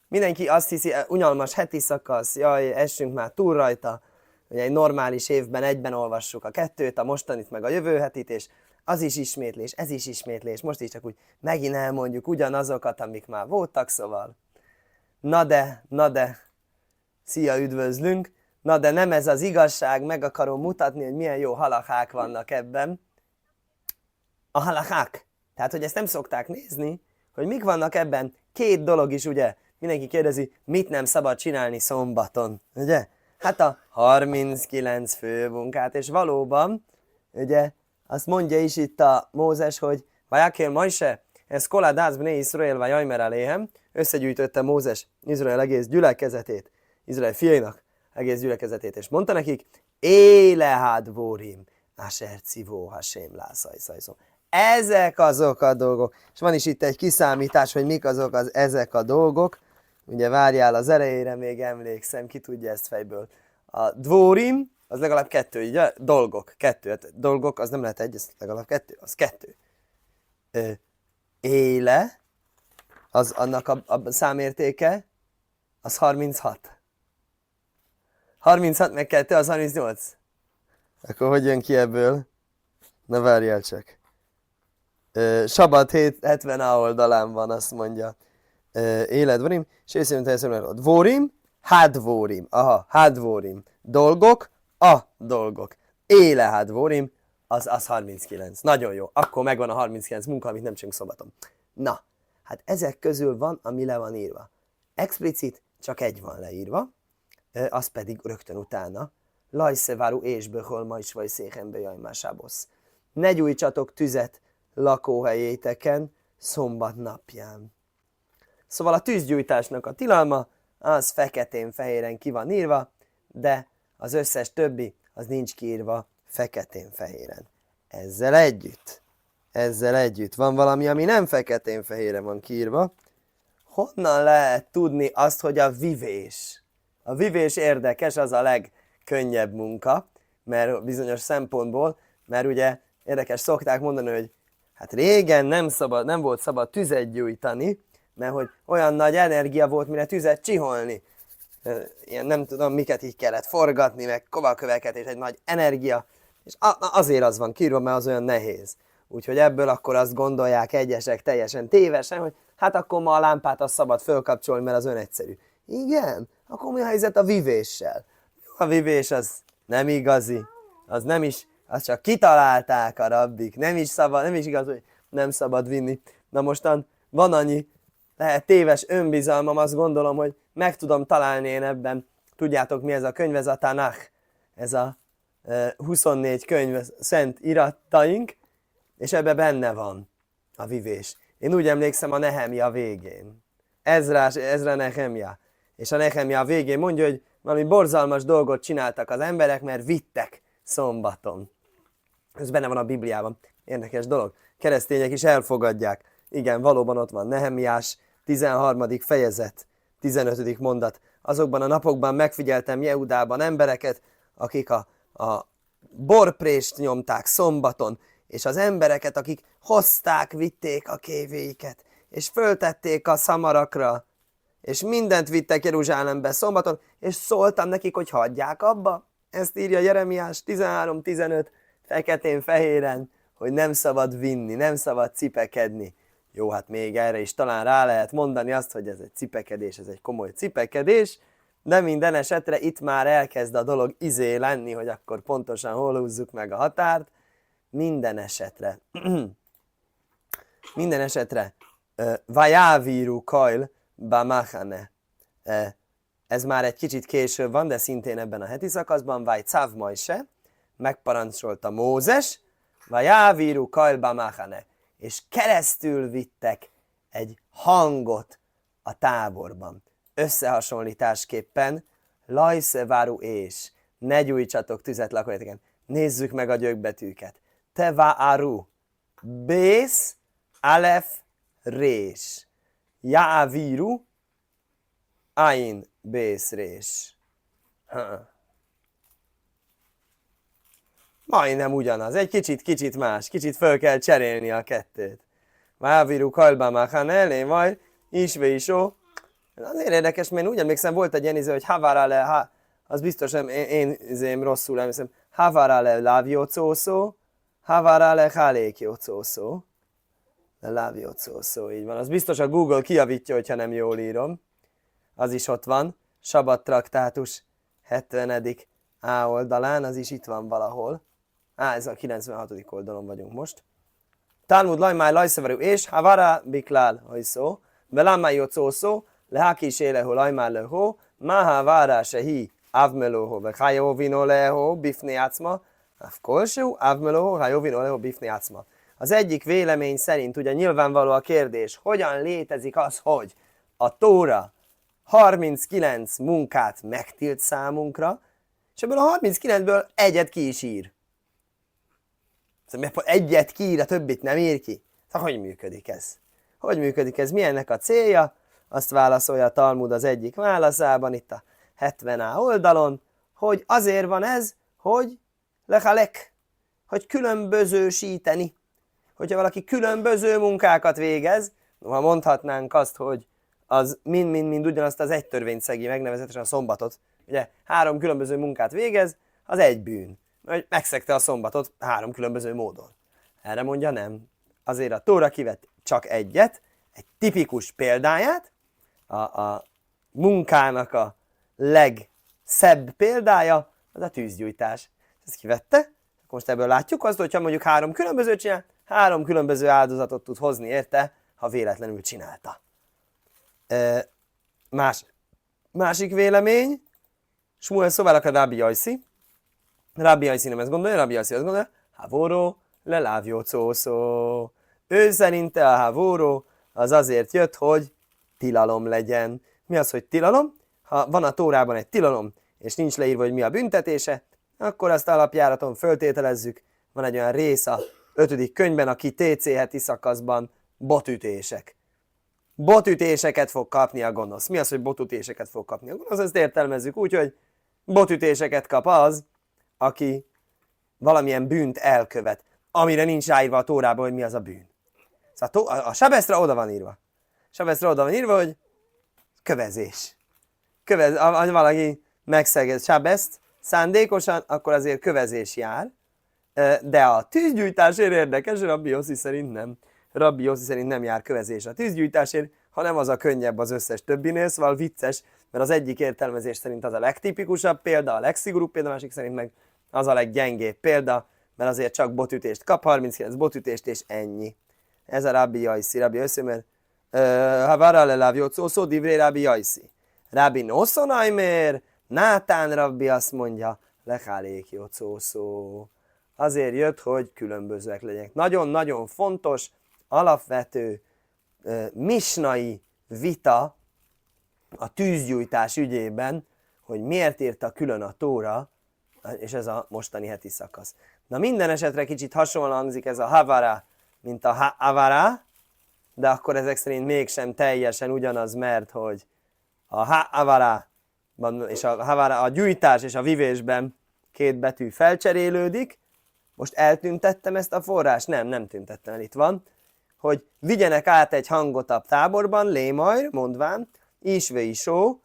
Mindenki azt hiszi, unalmas heti szakasz, jaj, essünk már túl rajta, hogy egy normális évben egyben olvassuk a kettőt, a mostanit meg a jövő hetit, és az is ismétlés, ez is ismétlés, most is csak úgy megint elmondjuk ugyanazokat, amik már voltak, szóval. Na de, szia, üdvözlünk, na de nem ez az igazság, meg akarom mutatni, hogy milyen jó halachák vannak ebben. A halachák, tehát hogy ezt nem szokták nézni, hogy mik vannak ebben, két dolog is, ugye, mindenki kérdezi, mit nem szabad csinálni szombaton, ugye? Hát a 39 főmunkát, és valóban, ugye, azt mondja is itt a Mózes, hogy Vajakél Mojse, ez koládász bné Iszrael vagy Ajmer aléhem, összegyűjtötte Mózes Izrael egész gyülekezetét, Izrael fiainak egész gyülekezetét, és mondta nekik, Élehad Bórim, Asher Civó Hasém Lászajszajszó. Ezek azok a dolgok, és van is itt egy kiszámítás, hogy mik azok ezek a dolgok, ugye várjál az elejére, még emlékszem, ki tudja ezt fejből. A dvórim, az legalább kettő, ugye? Dolgok, kettő. Hát dolgok, az nem lehet egy, az legalább kettő, az kettő. Éle, az annak a számértéke, az 36. 36 meg 2, az 38. Akkor hogy jön ki ebből? Na várjál csak. Sabat 70 A oldalán van, azt mondja. Életvorim, és észrevétel dvorim, hadvorim. Aha, hadvorim. Dolgok, a dolgok. Éle hadvorim, az 39. Nagyon jó. Akkor megvan a 39 munka, amit nem csinálunk szombaton. Na, hát ezek közül van, ami le van írva. Explicit csak egy van leírva, az pedig rögtön utána. Lajszeváru ésböhol ma is vagy széhenbe jajmásábosz. Ne gyújtsatok tüzet lakóhelyéteken szombat napján. Szóval a tűzgyújtásnak a tilalma, az feketén-fehéren ki van írva, de az összes többi, az nincs kiírva feketén-fehéren. Ezzel együtt van valami, ami nem feketén-fehéren van kiírva. Honnan lehet tudni azt, hogy a vivés? A vivés érdekes, az a legkönnyebb munka, mert bizonyos szempontból, mert ugye érdekes, szokták mondani, hogy hát régen nem volt szabad tüzet gyújtani, mert hogy olyan nagy energia volt, mire tüzet csiholni. Ilyen nem tudom, miket így kellett forgatni, meg kovalköveket, és egy nagy energia. És azért az van kiírva, mert az olyan nehéz. Úgyhogy ebből akkor azt gondolják egyesek teljesen tévesen, hogy hát akkor ma a lámpát az szabad fölkapcsolni, mert az olyan egyszerű. Igen, akkor mi a helyzet a vivéssel? A vivés az nem igazi, az nem is, azt csak kitalálták a rabbik, nem is igaz, hogy nem szabad vinni. Na mostan van annyi lehet téves önbizalmam, azt gondolom, hogy meg tudom találni én ebben. Tudjátok mi ez a könyv, ez a Tanach, ez a 24 könyv szent irataink, és ebbe benne van a vivés. Én úgy emlékszem a Nehemia végén. Ezra Nehemia. És a Nehemia végén mondja, hogy valami borzalmas dolgot csináltak az emberek, mert vittek szombaton. Ez benne van a Bibliában. Érdekes dolog. Keresztények is elfogadják. Igen, valóban ott van Nehemiás 13. fejezet, 15. mondat. Azokban a napokban megfigyeltem Jehudában embereket, akik a borprést nyomták szombaton, és az embereket, akik hozták, vitték a kévéiket, és föltették a szamarakra, és mindent vittek Jeruzsálembe szombaton, és szóltam nekik, hogy hagyják abba. Ezt írja Jeremiás 13-15, feketén-fehéren, hogy nem szabad vinni, nem szabad cipekedni. Jó, hát még erre is talán rá lehet mondani azt, hogy ez egy cipekedés, ez egy komoly cipekedés, de minden esetre itt már elkezd a dolog lenni, hogy akkor pontosan hol húzzuk meg a határt. Minden esetre, vajávíru kajl bamachane. Ez már egy kicsit később van, de szintén ebben a heti szakaszban, vaj cav Mojse, megparancsolta Mózes, vajávíru kajl bamachane. És keresztül vittek egy hangot a táborban. Összehasonlításképpen, lajszeváru és, ne gyújtsatok tüzet lakóhelyeken. Nézzük meg a gyökbetűket. Tevaaru, bész, alef, rés. Jávíru, ain, bész, rés. Majdnem ugyanaz, egy kicsit más, kicsit föl kell cserélni a kettőt. Váviru kajlba machane, elé majd, isve isó, Azért érdekes, mert én úgy emlékszem, volt egy ilyen hogy havarale, az biztos, én rosszul emlékszem, havarale láviócószó, havarale hálékiócószó. Láviócószó, így van. Az biztos a Google kijavítja, hogyha nem jól írom. Az is ott van. Sabat traktátus 70. A oldalán, az is itt van valahol. Ez a 96. oldalon vagyunk most. Talmud lajmáj lajszavarú és havara biklál hajszó, velámáj jócószó, lehaki éleho lajmáj leho, máha vára sehi avmelóho, ve hajóvino leho bifni átma, avkolsó avmelóho, hajóvino leho bifni átma. Az egyik vélemény szerint ugye nyilvánvaló a kérdés, hogyan létezik az, hogy a Tóra 39 munkát megtilt számunkra, és ebből a 39-ből egyet ki is ír. Egyet kiír, a többit nem ír ki. Szóval hogy működik ez? Hogy működik ez? Mi ennek a célja? Azt válaszolja a Talmud az egyik válaszában, itt a 70A oldalon, hogy azért van ez, hogy lechalek, hogy különbözősíteni. Hogyha valaki különböző munkákat végez, ha mondhatnánk azt, hogy az mind ugyanazt az egy törvényt szegi meg, nevezetesen a szombatot. Ugye 3 különböző munkát végez, az egy bűn. Hogy megszegte a szombatot 3 különböző módon. Erre mondja nem. Azért a Tóra kivett csak egyet, egy tipikus példáját, a munkának a legszebb példája, az a tűzgyújtás. Ezt kivette, most ebből látjuk azt, hogyha mondjuk 3 különbözőt csinál, 3 különböző áldozatot tud hozni érte, ha véletlenül csinálta. Másik vélemény, Smuel szóval a Rabbi Yossi. Rabbi Yossi nem ezt gondolja, Rabbi Yossi azt gondolja, havoro le láviócószó. Ő szerinte a havoro az azért jött, hogy tilalom legyen. Mi az, hogy tilalom? Ha van a Tórában egy tilalom, és nincs leírva, hogy mi a büntetése, akkor azt alapjáraton föltételezzük. Van egy olyan rész a 5. könyvben, a ki TC heti szakaszban, botütések. Botütéseket fog kapni a gonosz. Mi az, hogy botütéseket fog kapni a gonosz? Ezt értelmezzük úgy, hogy botütéseket kap az, aki valamilyen bűnt elkövet, amire nincs ráírva a Tórában, hogy mi az a bűn. Szóval a sebeszre oda van írva. Sebeszre oda van írva, hogy kövezés. Ha valaki megszegez sebeszt szándékosan, akkor azért kövezés jár. De a tűzgyújtásért érdekes, Rabbi Yossi szerint nem. Rabbi Yossi szerint nem jár kövezés a tűzgyújtásért, hanem az a könnyebb az összes többinél, szóval vicces, mert az egyik értelmezés szerint az a legtipikusabb példa, a legszigorúbb példa, a másik szerint meg az a leggyengébb példa, mert azért csak botütést kap, 39 botütést és ennyi. Ez a Rabbi Yossi, mert havara le láviócószó, divré Rabbi Yossi. Rabbi Noszonajmér, Nátán Rabbi azt mondja, lehálék jócószó. Azért jött, hogy különbözőek legyenek. Nagyon-nagyon fontos, alapvető misnai vita a tűzgyújtás ügyében, hogy miért írta külön a Tóra, és ez a mostani heti szakasz. Na minden esetre kicsit hasonlóan hangzik ez a havara, mint a havara, de akkor ezek szerint mégsem teljesen ugyanaz, mert hogy a havara és a havara, a gyújtás és a vivésben 2 betű felcserélődik. Most eltüntettem ezt a forrást? Nem tüntettem el, itt van. Hogy vigyenek át egy hangot a táborban, lémajr, mondván, isve isó,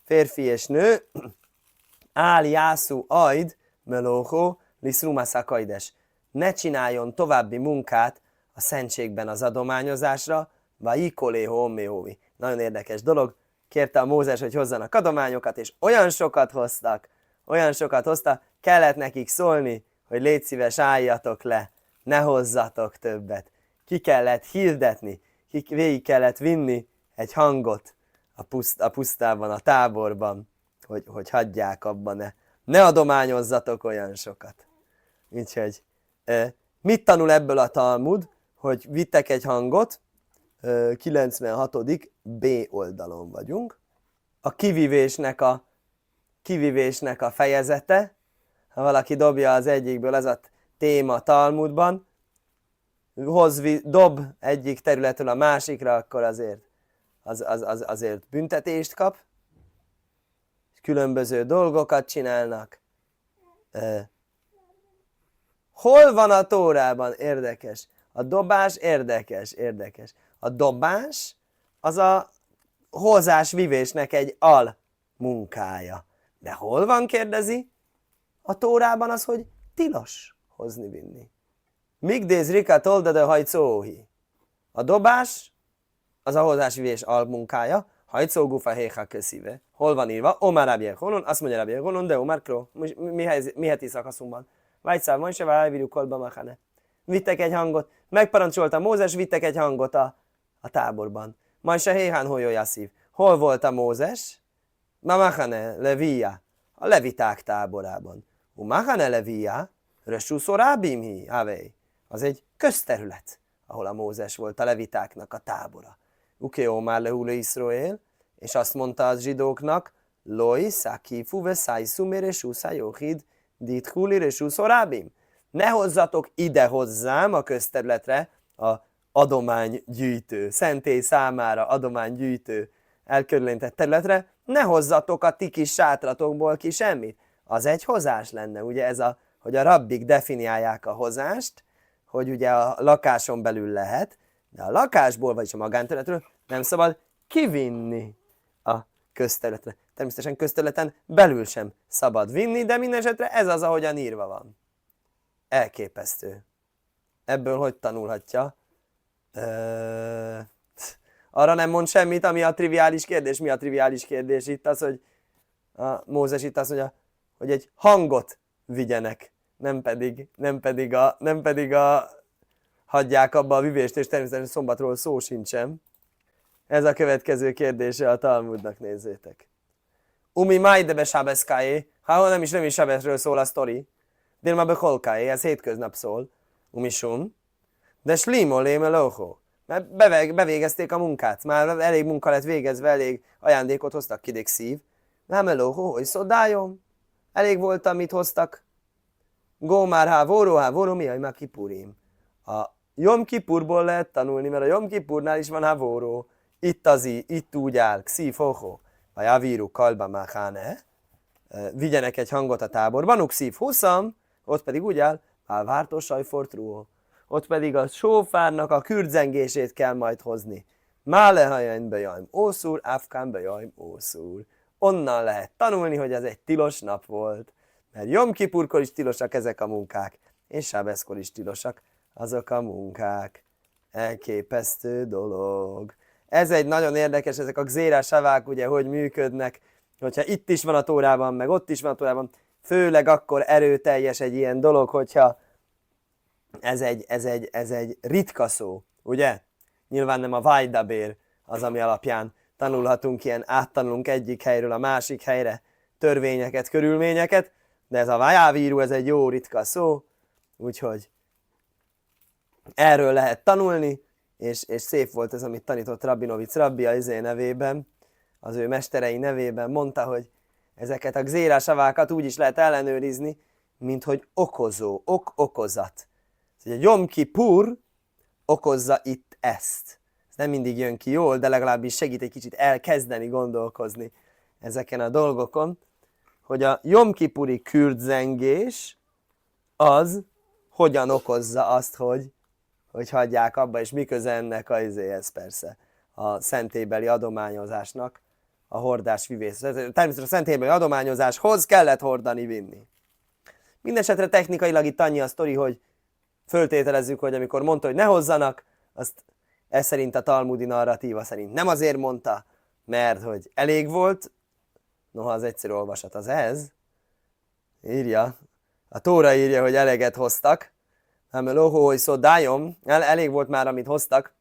férfi és nő, áll jászú ajd, melóhó, liszruma szakajdes. Ne csináljon további munkát a szentségben az adományozásra, vagy ikoléhó omméhóvi. Nagyon érdekes dolog. Kérte a Mózes, hogy hozzanak adományokat, és olyan sokat hoztak, kellett nekik szólni, hogy légy szíves, álljatok le, ne hozzatok többet. Ki kellett hirdetni, végig kellett vinni egy hangot a pusztában, a táborban, hogy hagyják abba, ne adományozzatok olyan sokat. Úgyhogy mit tanul ebből a Talmud, hogy vittek egy hangot, 96. B oldalon vagyunk. A kivivésnek a fejezete, ha valaki dobja az egyikből, ez a téma Talmudban, dob egyik területről a másikra, akkor azért büntetést kap. Különböző dolgokat csinálnak. Hol van a Tórában? Érdekes. A dobás érdekes. A dobás az hozás-vivésnek egy al munkája. De hol van, kérdezi? A Tórában az, hogy tilos hozni-vinni. Migdéz rika tolda de hajcóhi. A dobás az a hozás-vivés almunkája, hajcó gufa héha köszíve. Hol van írva? Omar Rabbi Yehonon, azt mondja Rabbi Yehonon, de Omar Kro. Mi heti szakaszunkban? Vájtszál, majd se válviru kolba machane. Vittek egy hangot, megparancsolta Mózes, vittek egy hangot a táborban. Majd se héhán holyó jasszív. Hol volt a Mózes? Mamachane, Levia, a leviták táborában. Umachane Levia, Rössúszorábimhi, Havej. Az egy közterület, ahol a Mózes volt, a levitáknak a tábora. Ukeó már lehúle Iszrael, és azt mondta az zsidóknak, Loi, Szakifu, Veszáj, Szumér, és Úszájóhid, Dithuli, és Úszorábim. Ne hozzatok ide hozzám a közterületre a adománygyűjtő, szentély számára adománygyűjtő elkülönített területre, ne hozzatok a ti kis sátratokból ki semmit. Az egy hozás lenne, ugye ez hogy a rabbik definiálják a hozást, hogy ugye a lakáson belül lehet, de a lakásból, vagyis a magánterületről nem szabad kivinni a közterületre. Természetesen közterületen belül sem szabad vinni, de minden esetre ez az, ahogyan írva van. Elképesztő. Ebből hogy tanulhatja? Arra nem mond semmit, ami a triviális kérdés. Mi a triviális kérdés itt? Az, hogy a Mózes itt azt mondja, hogy egy hangot vigyenek, nem pedig hagyják abba a vivést, és természetesen szombatról szó sincsen. Ez a következő kérdése a Talmudnak, nézzétek. Umi majdebe sábeszkájé, ha nem is sábeszről szól a sztori, délma beholkájé, ez hétköznap szól, umisum, de slimol lémelóhó, mert bevégezték a munkát, már elég munka lett végezve, elég ajándékot hoztak kidék szív, nem elóhó, hogy szodályom, elég volt, amit hoztak. Gómár hávóró, mi a kipurim. A Jom Kipurból lehet tanulni, mert a Jom Kipurnál is van hávóró. Itt úgy áll, kszív hoho, vagy avíru kalba machane, vigyenek egy hangot a táborban, ukszív huszam, ott pedig úgy áll, vártó sajfortrúó. Ott pedig a sófárnak a kürdzengését kell majd hozni. Mále hajain bejaim ószúr, afkán bejaim ószúr. Onnan lehet tanulni, hogy ez egy tilos nap volt. Mert Jom Kipurkor is tilosak ezek a munkák, és Sábeszkor is tilosak azok a munkák. Elképesztő dolog. Ez egy nagyon érdekes, ezek a gzéra savák ugye hogy működnek, hogyha itt is van a Tórában, meg ott is van a Tórában, főleg akkor erőteljes egy ilyen dolog, hogyha ez egy ritka szó, ugye? Nyilván nem a vajdabér az, ami alapján tanulhatunk ilyen, áttanulunk egyik helyről a másik helyre törvényeket, körülményeket, de ez a vajávírú, ez egy jó ritka szó, úgyhogy erről lehet tanulni, és szép volt ez, amit tanított Rabinovic Rabbi az nevében, az ő mesterei nevében mondta, hogy ezeket a gzérásavákat úgy is lehet ellenőrizni, mint hogy okozó, okozat. Szóval a Jom Kipur okozza itt ezt. Ez nem mindig jön ki jól, de legalábbis segít egy kicsit elkezdeni gondolkozni ezeken a dolgokon, hogy a Jom Kipuri kürdzengés az hogyan okozza azt, hogy hagyják abba, és mi köze ennek a izéhez persze, a szentélybeli adományozásnak, a hordás vivész. Természetesen a szentélybeli adományozáshoz kellett hordani, vinni. Mindenesetre technikailag itt annyi a sztori, hogy föltételezzük, hogy amikor mondta, hogy ne hozzanak, azt ez szerint a talmudi narratíva szerint nem azért mondta, mert hogy elég volt, noha az egyszerű olvasat az ez, írja, a Tóra írja, hogy eleget hoztak, nem lóhó, hogy szodályom, elég volt már, amit hoztak,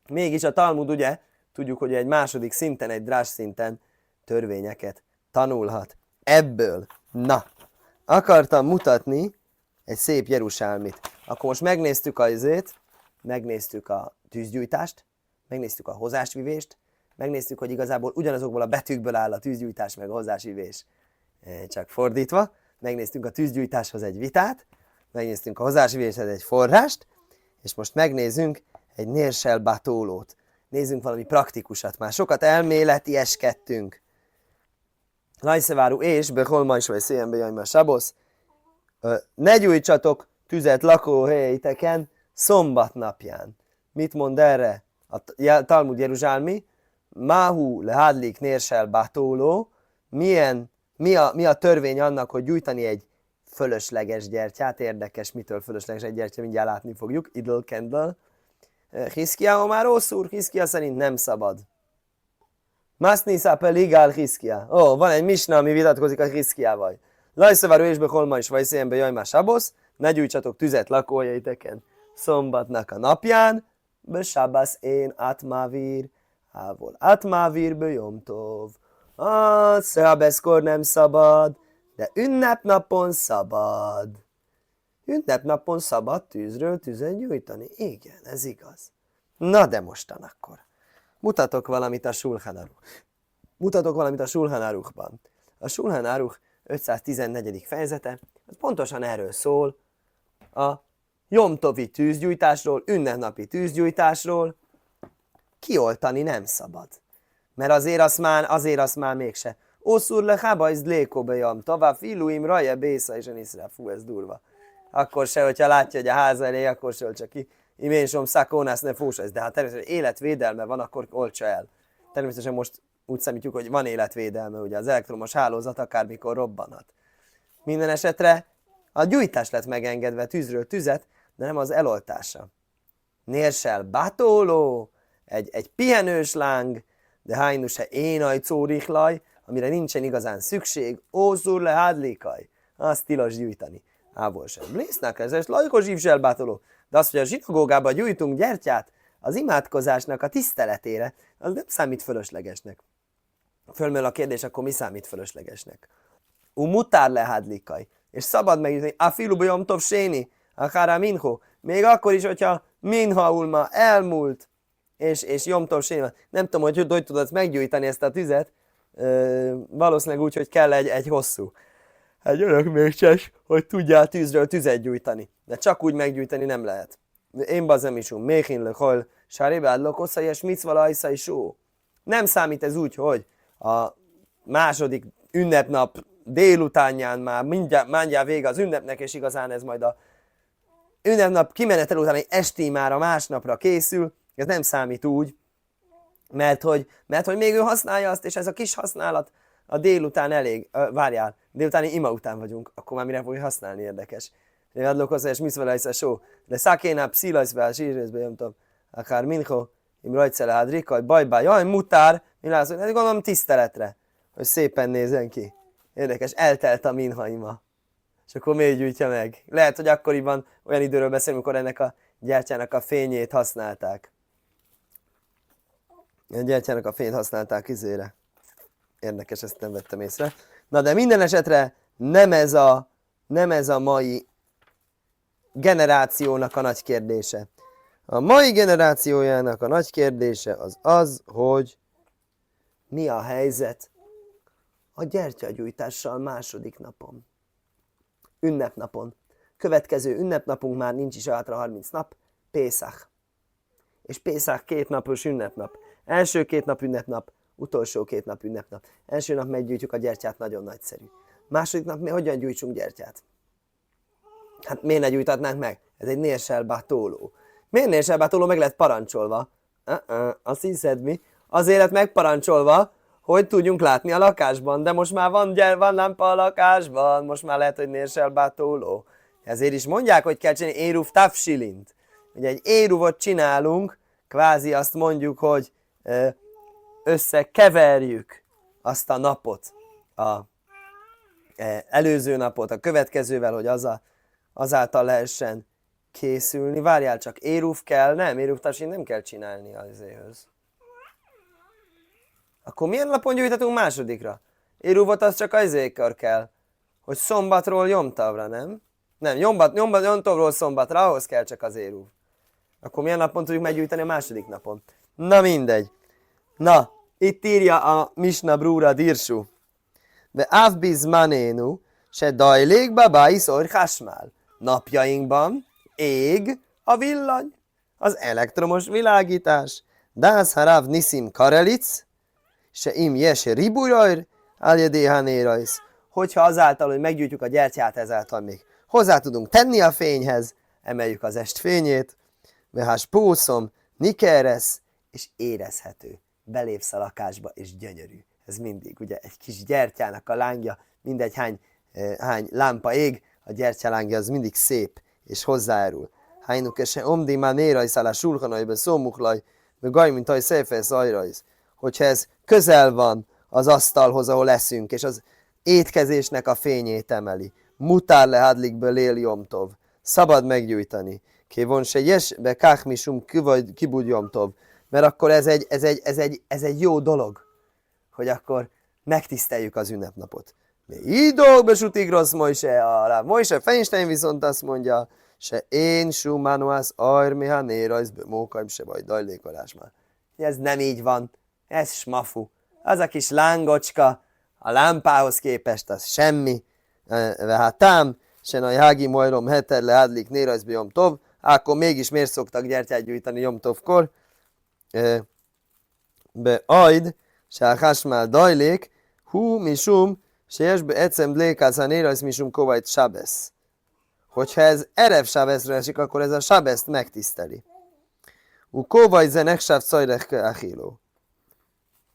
mégis a Talmud ugye, tudjuk, hogy egy második szinten, egy drás szinten törvényeket tanulhat. Ebből, na, akartam mutatni egy szép jerusálmit. Akkor most megnéztük megnéztük a tűzgyújtást, megnéztük a hozásvivést, megnéztük, hogy igazából ugyanazokból a betűkből áll a tűzgyújtás meg a hozásvivés, csak fordítva. Megnéztünk a tűzgyújtáshoz egy vitát, megnéztünk a hozásvivéshez egy forrást, és most megnézzünk egy nérsel batólót. Nézzünk valami praktikusat, már sokat elméletieskedtünk. Lajszeváru és Beholma is vagy széjjenbe jajma sabosz. Ne gyújtsatok tüzet lakóhelyiteken szombat napján. Mit mond erre a Talmud Jeruzsálmi? Máhu lehádlik nérsel batóló, mi a törvény annak, hogy gyújtani egy fölösleges gyertyát, érdekes, mitől fölösleges egy gyertya, mindjárt látni fogjuk, idle candle. Hiszkia már rosszul, Hiszkia szerint nem szabad. Masznisa peligál Hiszkia. Van egy misna, ami vitatkozik a Hiszkiával. Lajszavaró és beholma is vajszéjenbe jajmá sabosz, ne gyújtsatok tüzet lakójaiteken szombatnak a napján, be sabasz én átmávír, ávol átmávír be jomtov. Szabeszkor nem szabad, de ünnepnapon szabad. Ünnepnapon szabad tűzről tüzet gyújtani. Igen, ez igaz. Na de mostan akkor. Mutatok valamit a Sulhan Aruchban. A Sulhan Aruch 514. fejezete, az pontosan erről szól, a jomtovi tűzgyújtásról, ünnepnapi tűzgyújtásról. Kioltani nem szabad. Mert azért azt már mégse. Oszur le habajz lékobe jam, tovább filuim raje bésza és eniszre. Fú, ez durva. Akkor se, hogyha látja, hogy a ház elé, akkor se oltsa ki. Iménsom szakónász ne fósajsz. De hát természetesen életvédelme van, akkor oltsa el. Természetesen most úgy számítjuk, hogy van életvédelme, ugye az elektromos hálózat akármikor robbanhat. Minden esetre a gyújtás lett megengedve tűzről tüzet, de nem az eloltása. Nérsel batóló, egy pihenős láng, de hájnu se énaj córichlaj, amire nincsen igazán szükség, ószur le hádlékaj, azt tilos gyújtani. Ából sem blésznak, ez lajkos ívsel bátoló, de az, hogy a zsinagógába gyújtunk gyertyát, az imádkozásnak a tiszteletére, az nem számít fölöslegesnek. Fölmerül a kérdés, akkor mi számít fölöslegesnek? Mutár le hádlékaj, és szabad meggyújtani, a filuba jomtov séni, akár a minho, még akkor is, hogyha minha ulma elmúlt, és jomtov séni van. Nem tudom, hogy tudod meggyújtani ezt a tüzet, valószínűleg úgy, hogy kell egy hosszú. Egy örökmécses, hogy tudjál tűzről tüzet gyújtani. De csak úgy meggyújtani nem lehet. Én bazem is méhin le hol, sárébád lokoszai, és micvala ajszai só. Nem számít ez úgy, hogy a második ünnepnap délutánján már mindjárt vége az ünnepnek, és igazán ez majd a ünnepnap kimenetel után egy esti már a másnapra készül. Ez nem számít úgy, mert hogy még ő használja azt, és ez a kis használat a délután elég, délutáni ima után vagyunk, akkor már mire fogja használni, érdekes. Adlókozás, miszvelejsze só, de szakénáp szilajszbe, sírészbe jömtöm, akár minho, im rajtszele rikaj, bajbá, jaj, mutár, mi látsz, hogy gondolom tiszteletre, hogy szépen nézzen ki. Érdekes, eltelt a minhaima. És akkor miért gyújtja meg? Lehet, hogy akkoriban olyan időről beszélünk, amikor ennek a gyertyának a fényét használták. A gyertyának a fényt használták izére. Érdekes, ezt nem vettem észre. Na de minden esetre nem ez a mai generációnak a nagy kérdése. A mai generációjának a nagy kérdése az, hogy mi a helyzet a gyertyagyújtással második napon. Ünnepnapon. Következő ünnepnapunk már nincs is hátra 30 nap, Pészach. És Pészach 2 napos ünnepnap. Első 2 nap ünnepnap, utolsó 2 nap ünnepnap. Első nap meggyújtjuk a gyertyát, nagyon nagyszerű. Második nap mi hogyan gyújtsunk gyertyát? Hát miért ne gyújtatnánk meg? Ez egy nérsel batóló. Miért nérsel batóló? Meg lett parancsolva. Azt hiszed mi? Azért lett megparancsolva, hogy tudjunk látni a lakásban. De most már van lámpa a lakásban, most már lehet, hogy nérsel batóló. Ezért is mondják, hogy kell csinálni éruv tafsilint. Ugye egy éruvot csinálunk, kvázi azt mondjuk, hogy összekeverjük azt a napot, az előző napot a következővel, hogy azáltal lehessen készülni. Várjál csak, éruv kell? Nem, éruv tafsilint nem kell csinálni azért. Akkor milyen napon gyújtatunk másodikra? Éruvot az csak azért kell, hogy szombatról Jomtavra, nem? Nem, Jomtavról szombatra, ahhoz kell csak az éruv. Akkor milyen napon tudjuk meggyújtani a második napon? Na mindegy. Na, itt írja a Misna Brura Dirsú. Ve avbiz manénu, se dajlék babái szor hasmál. Napjainkban ég a villany, az elektromos világítás. Dász harav niszim karelic, se im jes ribujajr, aljedéhanérajsz. Hogyha azáltal, hogy meggyújtjuk a gyertyát, ezáltal még hozzá tudunk tenni a fényhez, emeljük az est fényét, vehás pószom, nikeresz, és érezhető. belépsz a lakásba, és gyönyörű. Ez mindig, ugye, egy kis gyertyának a lángja, mindegy hány lámpa ég, a gyertyalángja az mindig szép, és hozzájárul. Hányuk ese omdi már nérajsz a sulhanajba szómuklaj, meg gaj, mint aj széfesz ajrajsz. Hogyha ez közel van az asztalhoz, ahol leszünk, és az étkezésnek a fényét emeli. Mutár le hadlikből él jomtov. Szabad meggyújtani. Kévon se jes, be káhmisum kibud jomtov. Mert akkor ez egy jó dolog, hogy akkor megtiszteljük az ünnepnapot. Így dolgbe sutik rossz Mojse, a Mojse Feinstein viszont azt mondja, se én sumánoász ajrmiha nérajsz be mókaim se baj dajlékolás már. Ez nem így van, ez smafu. Az a kis lángocska a lámpához képest az semmi. Hát tám, se nagy hági majrom heter le adlik nérajsz be jomtov, akkor mégis miért szoktak gyertyát gyújtani jomtovkor? Be ajd, se a hasmál dajlék, hú misum, se jesbe ecem dlékász a nérajsz misum kovajt sabesz. Hogyha ez erev sábeszre esik, akkor ez a sábeszt megtiszteli. Kóvaj zenek sáv szajrech achiló.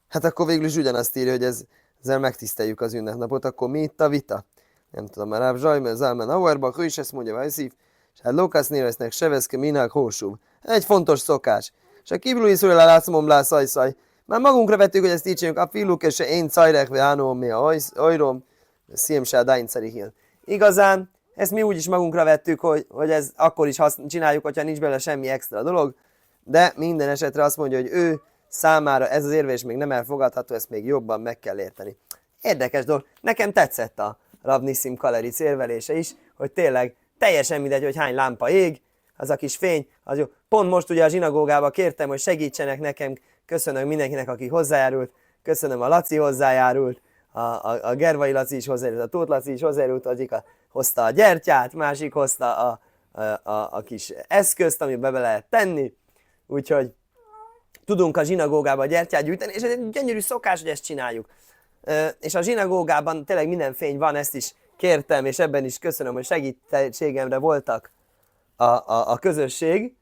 Hát akkor végül is ugyanazt írja, hogy ezzel megtiszteljük az ünnepnapot, akkor mi itt a vita? Nem tudom, mert Ráv Zsajmer Zalman Auerbach, ő is ezt mondja, Vajszív, és hát Lokász néresznek seveszke minák hósúv. Egy fontos szokás. És a kívül iszúrjál a látszomom lá szajszaj. Már magunkra vettük, hogy ezt így csináljuk, a filuk és se én szajrech ve hánóm mi a ajrom, sziem se a dány szerihén. Igazán, ezt mi úgy is magunkra vettük, hogy ez akkor is csináljuk, hogyha nincs belőle semmi extra dolog, de minden esetre azt mondja, hogy ő számára ez az érvelés még nem elfogadható, ezt még jobban meg kell érteni. Érdekes dolog. Nekem tetszett a Rav Nissim Kaleric érvelése is, hogy tényleg teljesen mindegy, hogy hány lámpa ég, az a kis fény, az jó. Pont most ugye a zsinagógába kértem, hogy segítsenek nekem, köszönöm mindenkinek, aki hozzájárult, köszönöm a Laci hozzájárult, a Gervai Laci is hozzájárult, a Tóth Laci is hozzájárult, egyik hozta a gyertyát, másik hozta a kis eszközt, amiben be lehet tenni, úgyhogy tudunk a zsinagógába gyertyát gyűjteni, és ez egy gyönyörű szokás, hogy ezt csináljuk. És a zsinagógában tényleg minden fény van, ezt is kértem, és ebben is köszönöm, hogy segítségemre voltak a közösség,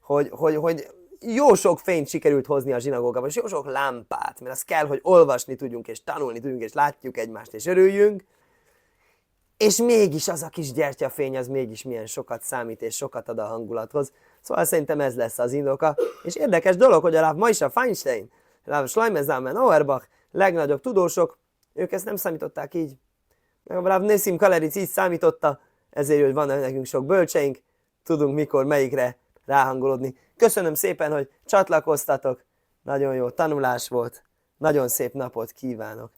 hogy jó sok fényt sikerült hozni a zsinagógában, és jó sok lámpát, mert az kell, hogy olvasni tudjunk, és tanulni tudjunk, és látjuk egymást, és örüljünk, és mégis az a kis gyertyafény, az mégis milyen sokat számít, és sokat ad a hangulathoz. Szóval szerintem ez lesz az indoka. És érdekes dolog, hogy a Rav Moshe Feinstein, Rav Shlomo Zalman Auerbach, legnagyobb tudósok, ők ezt nem számították így. Meg a Rav Nissim Kaleric így számította, ezért, hogy van nekünk sok bölcseink, tudunk mikor, melyikre ráhangolódni. Köszönöm szépen, hogy csatlakoztatok, nagyon jó tanulás volt, nagyon szép napot kívánok.